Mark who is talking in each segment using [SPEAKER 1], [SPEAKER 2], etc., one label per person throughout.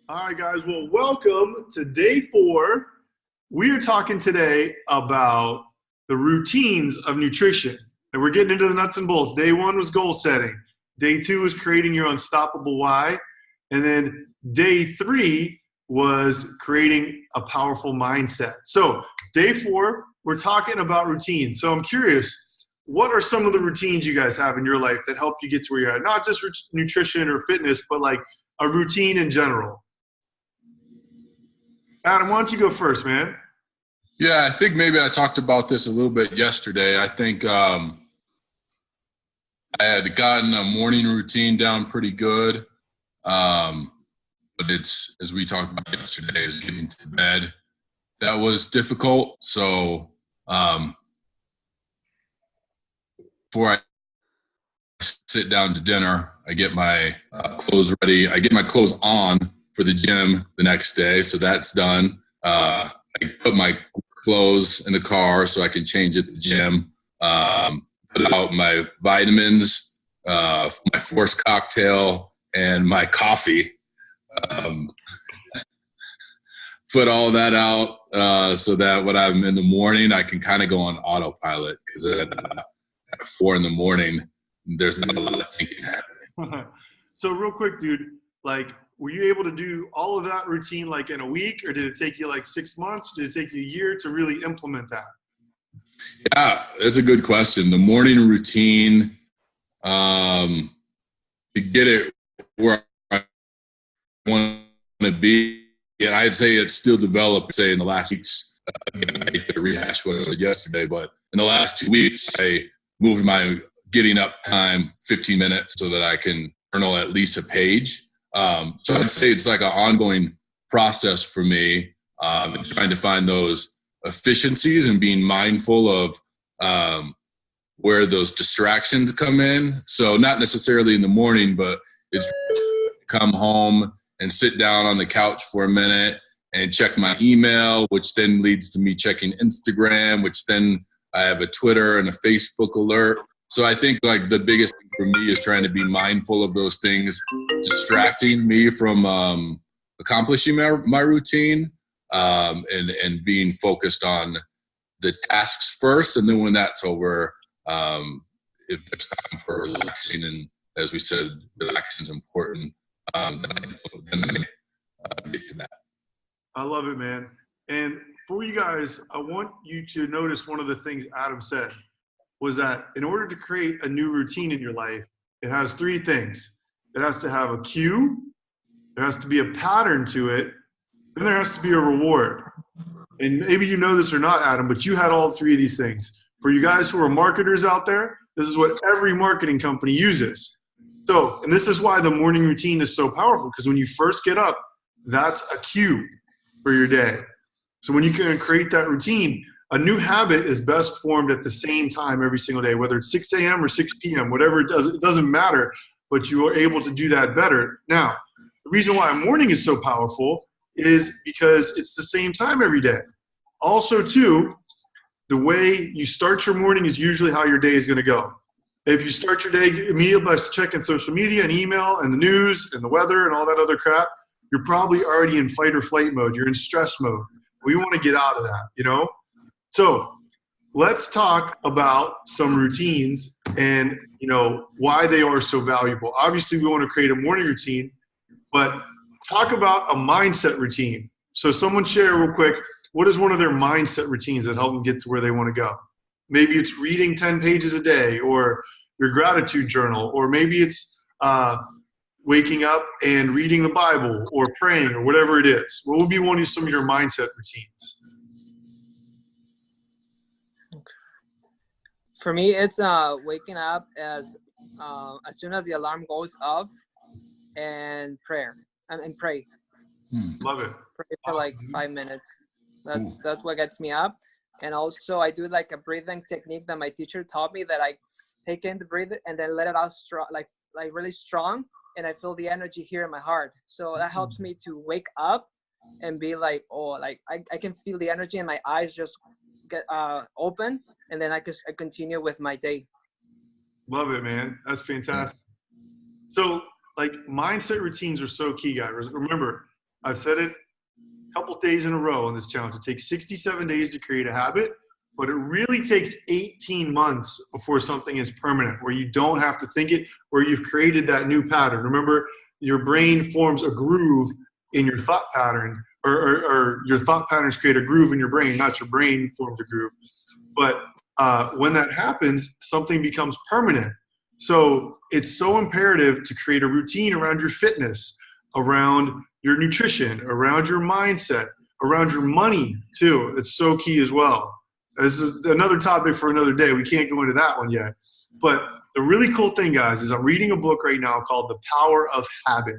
[SPEAKER 1] All right, guys. Well, welcome to day 4. We are talking today about the routines of nutrition. And we're getting into the nuts and bolts. Day 1 was goal setting. Day 2 was creating your unstoppable why. And then day 3 was creating a powerful mindset. So day 4, we're talking about routines. So I'm curious, what are some of the routines you guys have in your life that help you get to where you're at? Not just nutrition or fitness, but like a routine in general. Adam, why don't you go first, man?
[SPEAKER 2] Yeah, I think maybe I talked about this a little bit yesterday. I think I had gotten a morning routine down pretty good. But it's, as we talked about yesterday, is getting to bed. That was difficult. So before I sit down to dinner, I get my clothes ready. I get my clothes on for the gym the next day. So that's done. I put my clothes in the car so I can change at the gym. Put out my vitamins, my Forse cocktail, and my coffee. Put all that out so that when I'm in the morning, I can kind of go on autopilot, because at 4 in the morning, there's not a lot of thinking happening.
[SPEAKER 1] So real quick, dude, like, were you able to do all of that routine like in a week, or did it take you like 6 months? Did it take you a year to really implement that?
[SPEAKER 2] Yeah, that's a good question. The morning routine, to get it where I want to be, and I'd say it's still developed, say, in the last weeks. Again, I hate to rehash what I said yesterday, but in the last 2 weeks, I moved my getting up time 15 minutes so that I can journal at least a page. So I'd say it's like an ongoing process for me, trying to find those efficiencies and being mindful of where those distractions come in. So not necessarily in the morning, but it's come home and sit down on the couch for a minute and check my email, which then leads to me checking Instagram, which then I have a Twitter and a Facebook alert. So I think like the biggest thing for me is trying to be mindful of those things distracting me from accomplishing my routine, and being focused on the tasks first. And then when that's over, if there's time for relaxing, and as we said, relaxing is important, then I get to that.
[SPEAKER 1] I love it, man. And for you guys, I want you to notice one of the things Adam said was that in order to create a new routine in your life, it has 3 things. It has to have a cue, there has to be a pattern to it, and there has to be a reward. And maybe you know this or not, Adam, but you had all 3 of these things. For you guys who are marketers out there, this is what every marketing company uses. So, and this is why the morning routine is so powerful, because when you first get up, that's a cue for your day. So when you can create that routine, a new habit is best formed at the same time every single day, whether it's 6 a.m. or 6 p.m., whatever it doesn't matter, but you are able to do that better. Now, the reason why morning is so powerful is because it's the same time every day. Also, too, the way you start your morning is usually how your day is going to go. If you start your day immediately by checking social media and email and the news and the weather and all that other crap, you're probably already in fight or flight mode. You're in stress mode. We want to get out of that, you know? So let's talk about some routines and, why they are so valuable. Obviously, we want to create a morning routine, but talk about a mindset routine. So someone share real quick, what is one of their mindset routines that help them get to where they want to go? Maybe it's reading 10 pages a day, or your gratitude journal, or maybe it's waking up and reading the Bible or praying or whatever it is. What would be some of your mindset routines?
[SPEAKER 3] For me, it's waking up as soon as the alarm goes off and pray.
[SPEAKER 1] Love it.
[SPEAKER 3] Pray for like 5 minutes. That's what gets me up. And also I do like a breathing technique that my teacher taught me, that I take in the breathe and then let it out strong, like really strong. And I feel the energy here in my heart. So that helps me to wake up and be like, I can feel the energy in my eyes just get open, and then I continue with my day.
[SPEAKER 1] Love it, man. That's fantastic. So like mindset routines are so key, guys. Remember, I've said it a couple days in a row on this challenge. It takes 67 days to create a habit, but it really takes 18 months before something is permanent, where you don't have to think it, where you've created that new pattern. Remember, your brain forms a groove in your thought pattern, or your thought patterns create a groove in your brain, not your brain forms a groove. But when that happens, something becomes permanent. So it's so imperative to create a routine around your fitness, around your nutrition, around your mindset, around your money too. It's so key as well. This is another topic for another day. We can't go into that one yet. But the really cool thing, guys, is I'm reading a book right now called The Power of Habit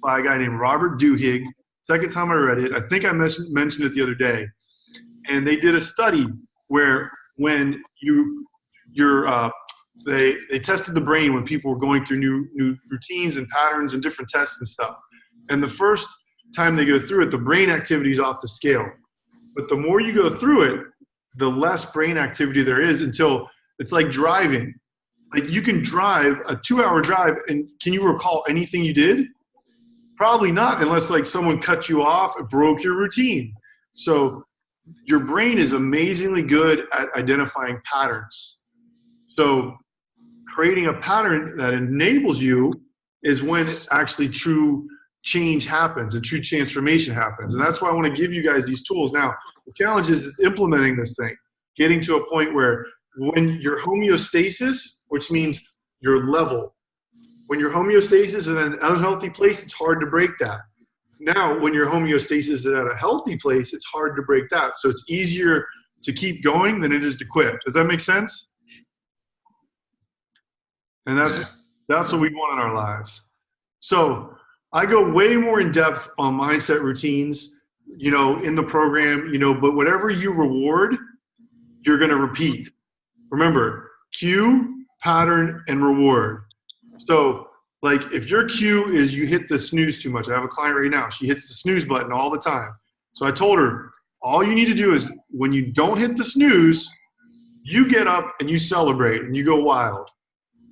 [SPEAKER 1] by a guy named Robert Duhigg. Second time I read it. I think I mentioned it the other day. And they did a study where when they tested the brain when people were going through new routines and patterns and different tests and stuff. And the first time they go through it, the brain activity is off the scale. But the more you go through it, the less brain activity there is, until it's like driving. Like, you can drive a 2-hour drive, and can you recall anything you did? Probably not, unless like someone cut you off, it broke your routine. So your brain is amazingly good at identifying patterns. So creating a pattern that enables you is when actually true change happens and true transformation happens. And that's why I want to give you guys these tools. Now, the challenge is implementing this thing, getting to a point where when your homeostasis, which means your level, when your homeostasis is in an unhealthy place, it's hard to break that. Now, when your homeostasis is at a healthy place, it's hard to break that. So it's easier to keep going than it is to quit. Does that make sense? And that's what we want in our lives. So I go way more in depth on mindset routines, in the program, but whatever you reward, you're going to repeat. Remember, cue, pattern, and reward. So like, if your cue is you hit the snooze too much, I have a client right now, she hits the snooze button all the time. So I told her, all you need to do is when you don't hit the snooze, you get up and you celebrate and you go wild.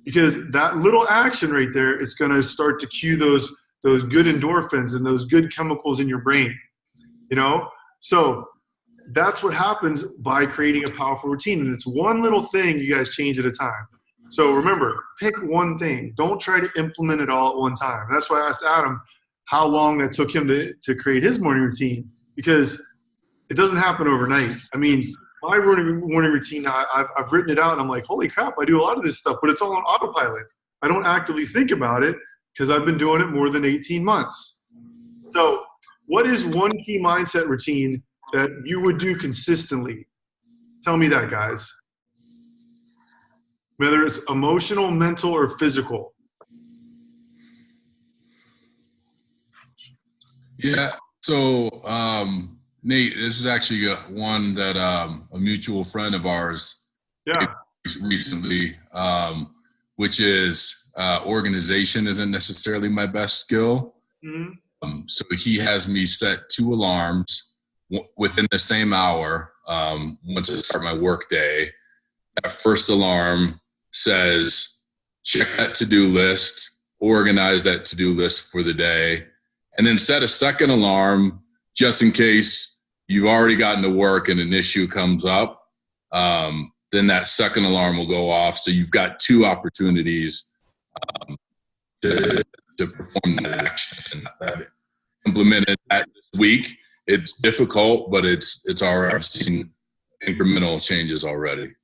[SPEAKER 1] Because that little action right there is going to start to cue those good endorphins and those good chemicals in your brain, So that's what happens by creating a powerful routine. And it's one little thing you guys change at a time. So remember, pick one thing. Don't try to implement it all at one time. That's why I asked Adam how long that took him to create his morning routine, because it doesn't happen overnight. I mean, my morning routine, I've written it out, and I'm like, holy crap, I do a lot of this stuff, but it's all on autopilot. I don't actively think about it because I've been doing it more than 18 months. So what is one key mindset routine that you would do consistently? Tell me that, guys. Whether it's emotional, mental, or physical.
[SPEAKER 2] Yeah. So, Nate, this is actually one that a mutual friend of ours recently, which is organization isn't necessarily my best skill. Mm-hmm. So he has me set 2 alarms within the same hour once I start my work day. That first alarm says, check that to-do list, organize that to-do list for the day, and then set a second alarm just in case you've already gotten to work and an issue comes up. Then that second alarm will go off. So you've got 2 opportunities to perform that action. And I've implemented that this week. It's difficult, but it's already, I've seen incremental changes already.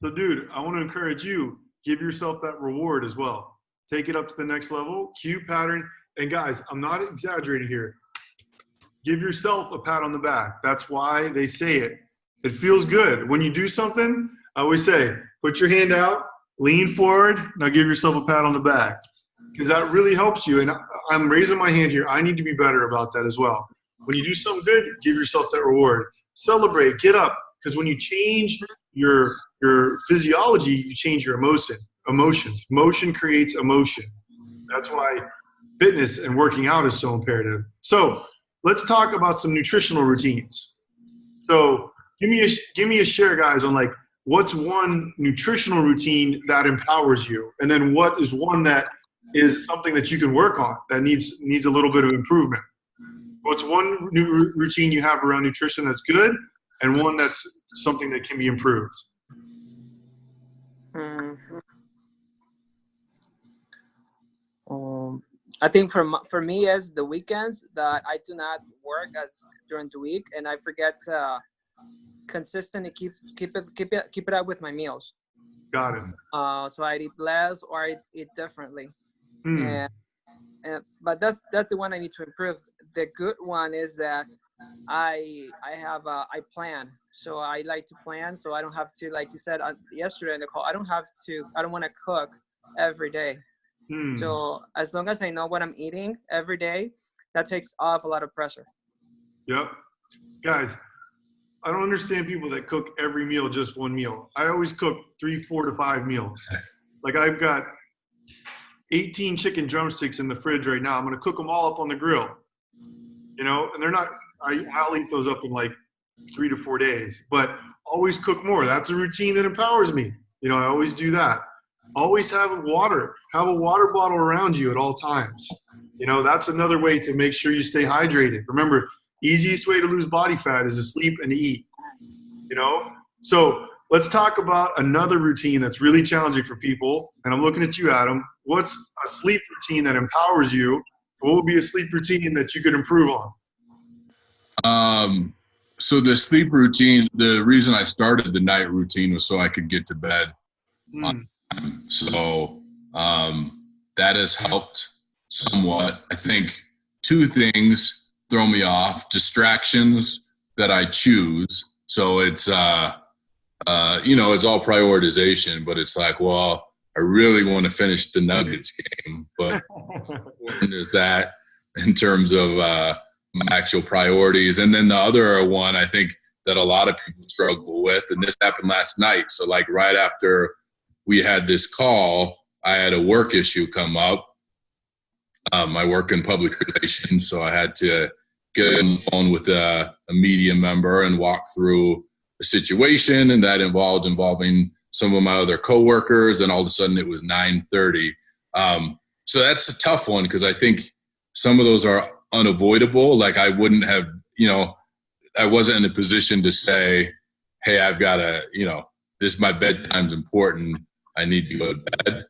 [SPEAKER 1] So, dude, I want to encourage you, give yourself that reward as well. Take it up to the next level, cue, pattern. And guys, I'm not exaggerating here. Give yourself a pat on the back. That's why they say it. It feels good. When you do something, I always say, put your hand out, lean forward, now give yourself a pat on the back. Because that really helps you. And I'm raising my hand here. I need to be better about that as well. When you do something good, give yourself that reward. Celebrate, get up. Because when you change your physiology, you change your emotions. Motion creates emotion. That's why fitness and working out is so imperative. So let's talk about some nutritional routines. So give me a share, guys, on like what's one nutritional routine that empowers you, and then what is one that is something that you can work on that needs a little bit of improvement. What's one new routine you have around nutrition that's good, and one that's something that can be improved?
[SPEAKER 3] I think for me is the weekends that I do not work as during the week, and I forget to consistently keep it up with my meals.
[SPEAKER 1] Got it.
[SPEAKER 3] So I eat less or I eat differently.
[SPEAKER 1] Hmm.
[SPEAKER 3] But that's the one I need to improve. The good one is that I plan. So I like to plan, so I don't have to, like you said yesterday in the call, I don't want to cook every day.
[SPEAKER 1] Hmm.
[SPEAKER 3] So as long as I know what I'm eating every day, that takes off a lot of pressure.
[SPEAKER 1] Yep. Guys, I don't understand people that cook every meal just one meal. I always cook 3, 4 to 5 meals. Like I've got 18 chicken drumsticks in the fridge right now. I'm going to cook them all up on the grill, you know, and I'll eat those up in like 3 to 4 days, but always cook more. That's a routine that empowers me. You know, I always do that. Always have a water bottle around you at all times. You know, that's another way to make sure you stay hydrated. Remember, easiest way to lose body fat is to sleep and to eat, you know? So let's talk about another routine that's really challenging for people. And I'm looking at you, Adam. What's a sleep routine that empowers you? What would be a sleep routine that you could improve on?
[SPEAKER 2] So the sleep routine, the reason I started the night routine was so I could get to bed on time. So that has helped somewhat. I think 2 things throw me off: distractions that I choose. So it's it's all prioritization, but it's like, well, I really want to finish the Nuggets game, but important is that in terms of my actual priorities? And then the other one I think that a lot of people struggle with, and this happened last night. So like right after we had this call, I had a work issue come up. I work in public relations, so I had to get on the phone with a media member and walk through a situation, and that involving some of my other coworkers, and all of a sudden it was 9:30. So that's a tough one because I think some of those are unavoidable. Like I wouldn't have, I wasn't in a position to say, hey, I've got to, this, my bedtime's important. I need to go to bed.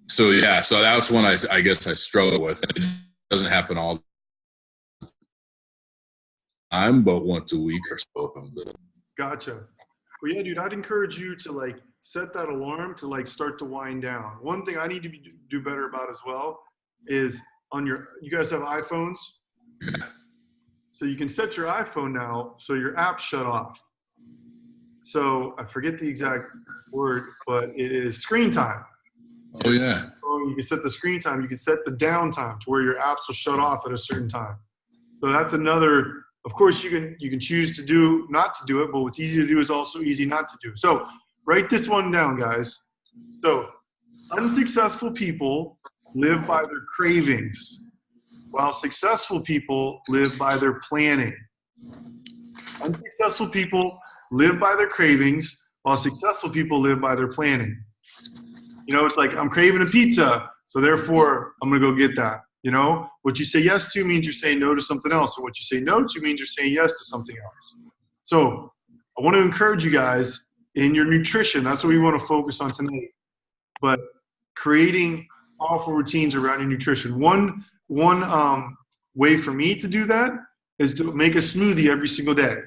[SPEAKER 2] So that's one I guess I struggle with. It doesn't happen all the time, but once a week or so.
[SPEAKER 1] Gotcha. Well, yeah, dude, I'd encourage you to set that alarm to start to wind down. One thing I need to do better about as well is you guys have iPhones?
[SPEAKER 2] Yeah.
[SPEAKER 1] So you can set your iPhone now so your apps shut off. So I forget the exact word, but it is screen time.
[SPEAKER 2] Oh, yeah.
[SPEAKER 1] So you can set the screen time. You can set the downtime to where your apps will shut off at a certain time. So that's another. Of course, you can choose to not to do it, but what's easy to do is also easy not to do. So write this one down, guys. So unsuccessful people live by their cravings, while successful people live by their planning. Unsuccessful people live by their cravings, while successful people live by their planning. It's like, I'm craving a pizza, so therefore I'm going to go get that. What you say yes to means you're saying no to something else. And what you say no to means you're saying yes to something else. So I want to encourage you guys in your nutrition. That's what we want to focus on tonight. But creating powerful routines around your nutrition. One way for me to do that is to make a smoothie every single day.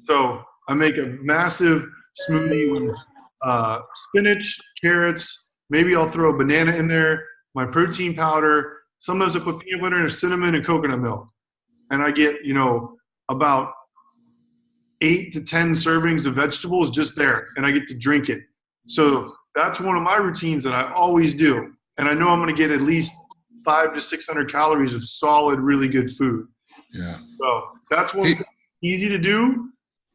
[SPEAKER 1] So I make a massive smoothie with spinach, carrots. Maybe I'll throw a banana in there, my protein powder. Sometimes I put peanut butter and cinnamon and coconut milk. And I get, about 8 to 10 servings of vegetables just there. And I get to drink it. So that's one of my routines that I always do. And I know I'm going to get at least 500 to 600 calories of solid, really good food.
[SPEAKER 2] Yeah.
[SPEAKER 1] So that's one easy to do,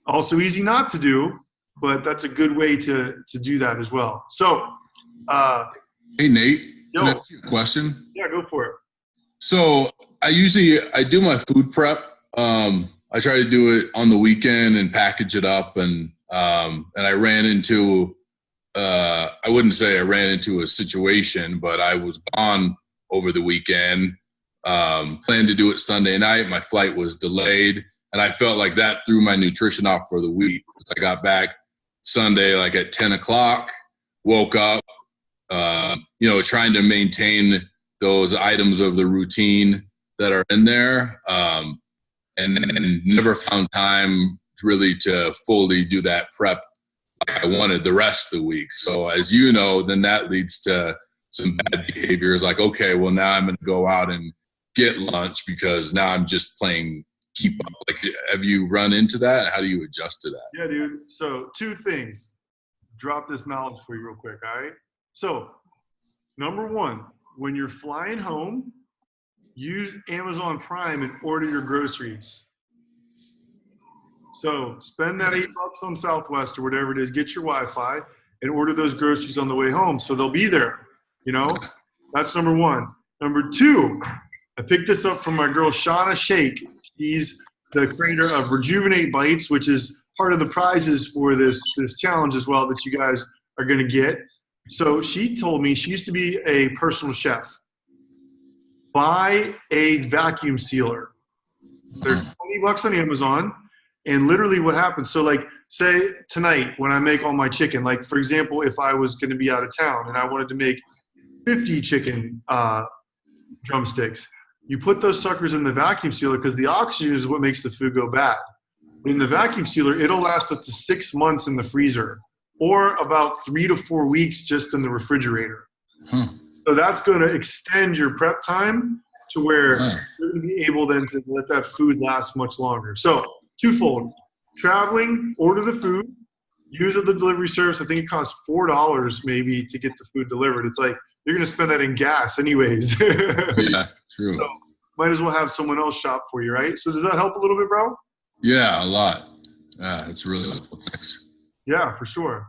[SPEAKER 1] also easy not to do, but that's a good way to do that as well. So,
[SPEAKER 2] hey, Nate.
[SPEAKER 1] Yo.
[SPEAKER 2] Can I ask you a question?
[SPEAKER 1] Yeah, go for it.
[SPEAKER 2] So I do my food prep. I try to do it on the weekend and package it up. And I ran into, I wouldn't say I ran into a situation, but I was gone over the weekend Planned to do it Sunday night. My flight was delayed, and I felt like that threw my nutrition off for the week. So I got back Sunday like at 10 o'clock, woke up, trying to maintain those items of the routine that are in there, and never found time really to fully do that prep like I wanted the rest of the week. So as you know, then that leads to some bad behaviors like, okay, well now I'm going to go out and get lunch because now I'm just playing keep up. Like, have you run into that? How do you adjust to that?
[SPEAKER 1] Yeah, dude. So 2 things. Drop this knowledge for you real quick, all right? So number 1, when you're flying home, use Amazon Prime and order your groceries. So spend that $8 on Southwest or whatever it is, get your Wi-Fi and order those groceries on the way home. So they'll be there, That's number 1. Number 2, I picked this up from my girl, Shauna Shake. She's the creator of Rejuvenate Bites, which is part of the prizes for this challenge as well that you guys are going to get. So she told me she used to be a personal chef. Buy a vacuum sealer. They're $20 on Amazon. And literally what happens, so like say tonight when I make all my chicken, like for example, if I was going to be out of town and I wanted to make 50 chicken drumsticks, you put those suckers in the vacuum sealer because the oxygen is what makes the food go bad. In the vacuum sealer, it'll last up to 6 months in the freezer or about 3 to 4 weeks just in the refrigerator. So that's going to extend your prep time to where you're going to be able then to let that food last much longer. So twofold, traveling, order the food, use the delivery service. I think it costs $4 maybe to get the food delivered. It's like you're going to spend that in gas anyways.
[SPEAKER 2] Yeah, true.
[SPEAKER 1] So might as well have someone else shop for you, right? So does that help a little bit, bro?
[SPEAKER 2] Yeah, a lot. Yeah, it's really helpful. Thanks.
[SPEAKER 1] Yeah, for sure.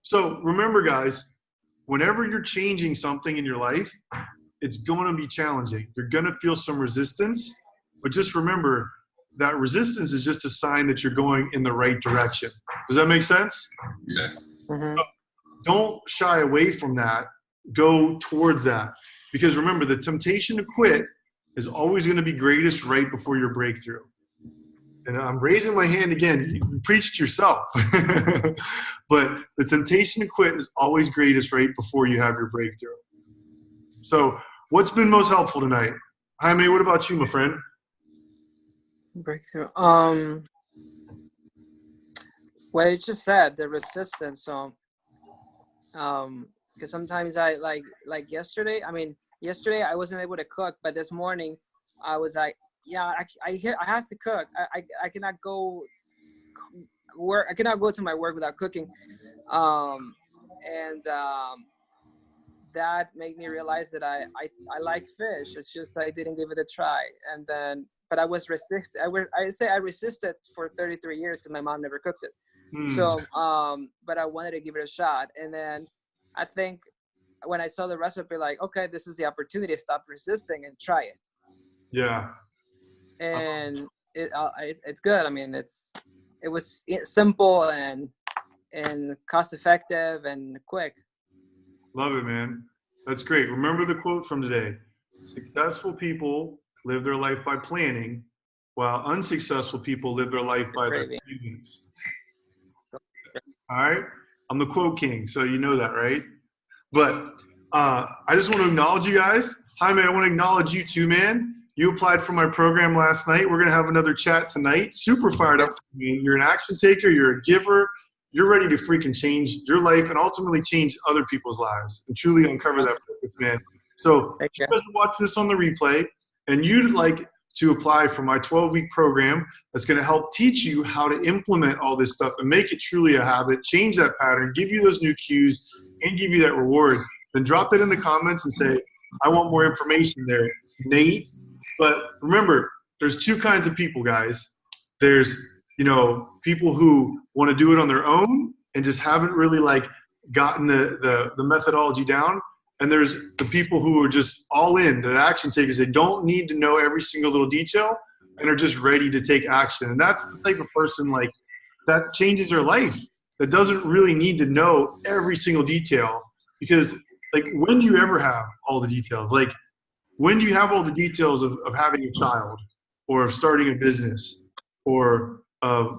[SPEAKER 1] So remember, guys, whenever you're changing something in your life, it's going to be challenging. You're going to feel some resistance, but just remember that resistance is just a sign that you're going in the right direction. Does that make sense?
[SPEAKER 2] Yeah.
[SPEAKER 3] Mm-hmm.
[SPEAKER 1] Don't shy away from that. Go towards that. Because remember, the temptation to quit is always going to be greatest right before your breakthrough. And I'm raising my hand again. You preach to yourself. But the temptation to quit is always greatest right before you have your breakthrough. So what's been most helpful tonight? Jaime, what about you, my friend?
[SPEAKER 3] Breakthrough. Well, you just said the resistance. So, because sometimes I like yesterday. I mean, yesterday I wasn't able to cook, but this morning I was like, yeah, I have to cook. I cannot go work. I cannot go to my work without cooking. That made me realize that I like fish. It's just I didn't give it a try. And then, but I was resisted. I say I resisted for 33 years because my mom never cooked it. So, but I wanted to give it a shot. And then I think when I saw the recipe, like, okay, this is the opportunity to stop resisting and try it.
[SPEAKER 1] Yeah.
[SPEAKER 3] And it's good. I mean, it was simple and cost effective and quick.
[SPEAKER 1] Love it, man. That's great. Remember the quote from today. Successful people live their life by planning, while unsuccessful people live their life by their cravings. All right? I'm the quote king, so you know that, right? But I just want to acknowledge you guys. Hi, man. I want to acknowledge you too, man. You applied for my program last night. We're going to have another chat tonight. Super fired up for me. You're an action taker. You're a giver. You're ready to freaking change your life and ultimately change other people's lives and truly uncover that purpose, man. So if you guys watch this on the replay and you'd like to apply for my 12-week program that's going to help teach you how to implement all this stuff and make it truly a habit, change that pattern, give you those new cues, and give you that reward, then drop that in the comments and say, I want more information there, Nate. But remember, there's 2 kinds of people, guys. There's, people who want to do it on their own and just haven't really gotten the methodology down. And there's the people who are just all in, the action takers. They don't need to know every single little detail and are just ready to take action. And that's the type of person that changes their life, that doesn't really need to know every single detail. Because when do you ever have all the details? when do you have all the details of having a child or of starting a business or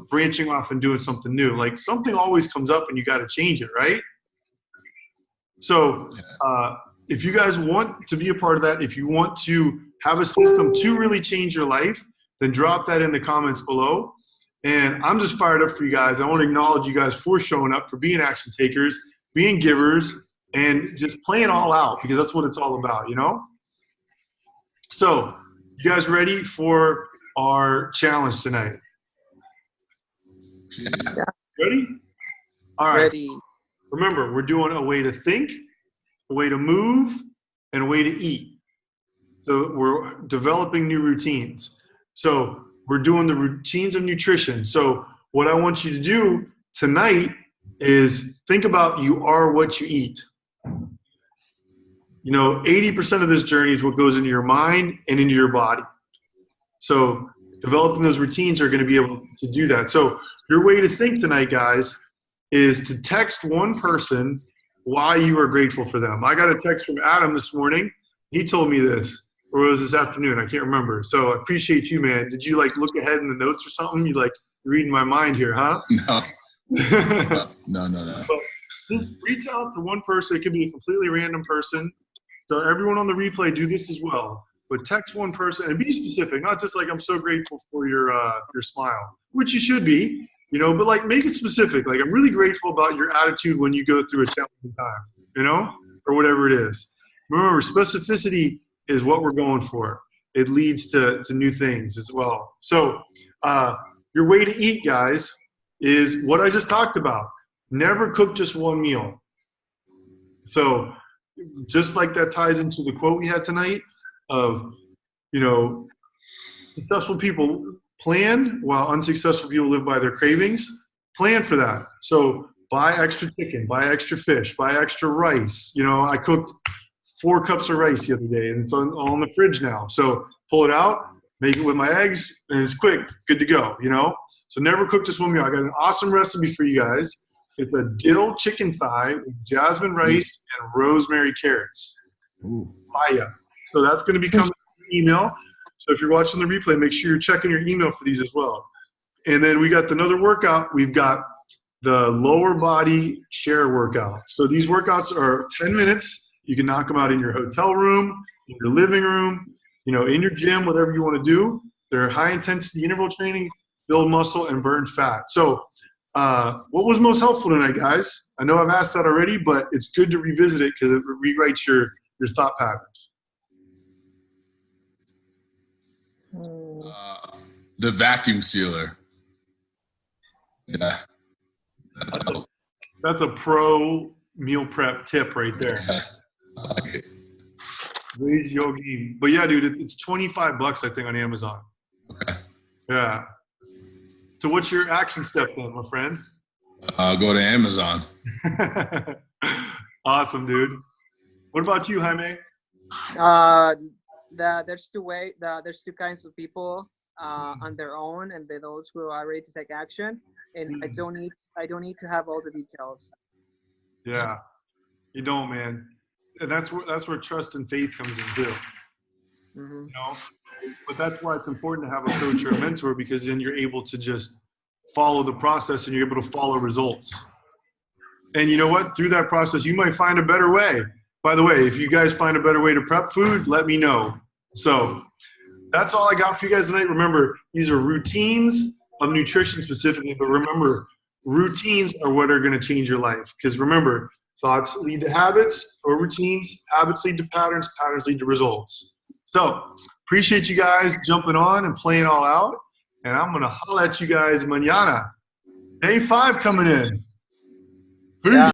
[SPEAKER 1] branching off and doing something new? Like something always comes up and you got to change it, right? So if you guys want to be a part of that, if you want to have a system to really change your life, then drop that in the comments below. And I'm just fired up for you guys. I want to acknowledge you guys for showing up, for being action takers, being givers, and just playing all out, because that's what it's all about, you know? So you guys ready for our challenge tonight?
[SPEAKER 2] Yeah.
[SPEAKER 1] Ready? All right.
[SPEAKER 3] Ready.
[SPEAKER 1] Remember, we're doing a way to think, a way to move, and a way to eat. So we're developing new routines. So we're doing the routines of nutrition. So what I want you to do tonight is think about you are what you eat. You know, 80% of this journey is what goes into your mind and into your body. So developing those routines are going to be able to do that. So your way to think tonight, guys, is to text one person why you are grateful for them. I got a text from Adam this morning. He told me this, or it was this afternoon. I can't remember. So I appreciate you, man. Did you like look ahead in the notes or something? You like reading my mind here, huh?
[SPEAKER 2] No.
[SPEAKER 1] But just reach out to one person. It could be a completely random person. So everyone on the replay, do this as well. But text one person and be specific, not just like I'm so grateful for your smile, which you should be, you know, but like make it specific. Like I'm really grateful about your attitude when you go through a challenging time, you know, or whatever it is. Remember, specificity is what we're going for. It leads to new things as well. So your way to eat, guys, is what I just talked about. Never cook just one meal. So just like that ties into the quote we had tonight of, you know, successful people plan while unsuccessful people live by their cravings. Plan for that. So buy extra chicken, buy extra fish, buy extra rice. You know, I cooked 4 cups of rice the other day and it's all in the fridge now. So pull it out, make it with my eggs, and it's quick, good to go, you know? So never cook just one meal. I got an awesome recipe for you guys. It's a dill chicken thigh with jasmine rice and rosemary carrots. Fire. So that's going to be coming in your email. So if you're watching the replay, make sure you're checking your email for these as well. And then we got another workout. We've got the lower body chair workout. So these workouts are 10 minutes. You can knock them out in your hotel room, in your living room, you know, in your gym, whatever you want to do. They're high intensity interval training, build muscle and burn fat. So what was most helpful tonight, guys? I know I've asked that already, but it's good to revisit it because it rewrites your thought patterns.
[SPEAKER 2] The vacuum sealer. Yeah.
[SPEAKER 1] That's a pro meal prep tip right there.
[SPEAKER 2] I like it.
[SPEAKER 1] Raise your game. But yeah, dude, it's $25, I think, on Amazon.
[SPEAKER 2] Okay.
[SPEAKER 1] Yeah. So what's your action step then, my friend?
[SPEAKER 2] Go to Amazon.
[SPEAKER 1] Awesome, dude. What about you, Jaime?
[SPEAKER 3] There's two kinds of people on their own, and those who are ready to take action. And I don't need to have all the details.
[SPEAKER 1] Yeah, you don't, man. And that's where trust and faith comes in too.
[SPEAKER 3] Mm-hmm.
[SPEAKER 1] You know, but that's why it's important to have a coach or a mentor, because then you're able to just follow the process and you're able to follow results. And you know what? Through that process, you might find a better way. By the way, if you guys find a better way to prep food, let me know. So that's all I got for you guys tonight. Remember, these are routines of nutrition specifically, but remember, routines are what are going to change your life. Because remember, thoughts lead to habits or routines, habits lead to patterns, patterns lead to results. So appreciate you guys jumping on and playing all out. And I'm going to holler at you guys mañana. Day 5 coming in. Peace.
[SPEAKER 3] Yeah.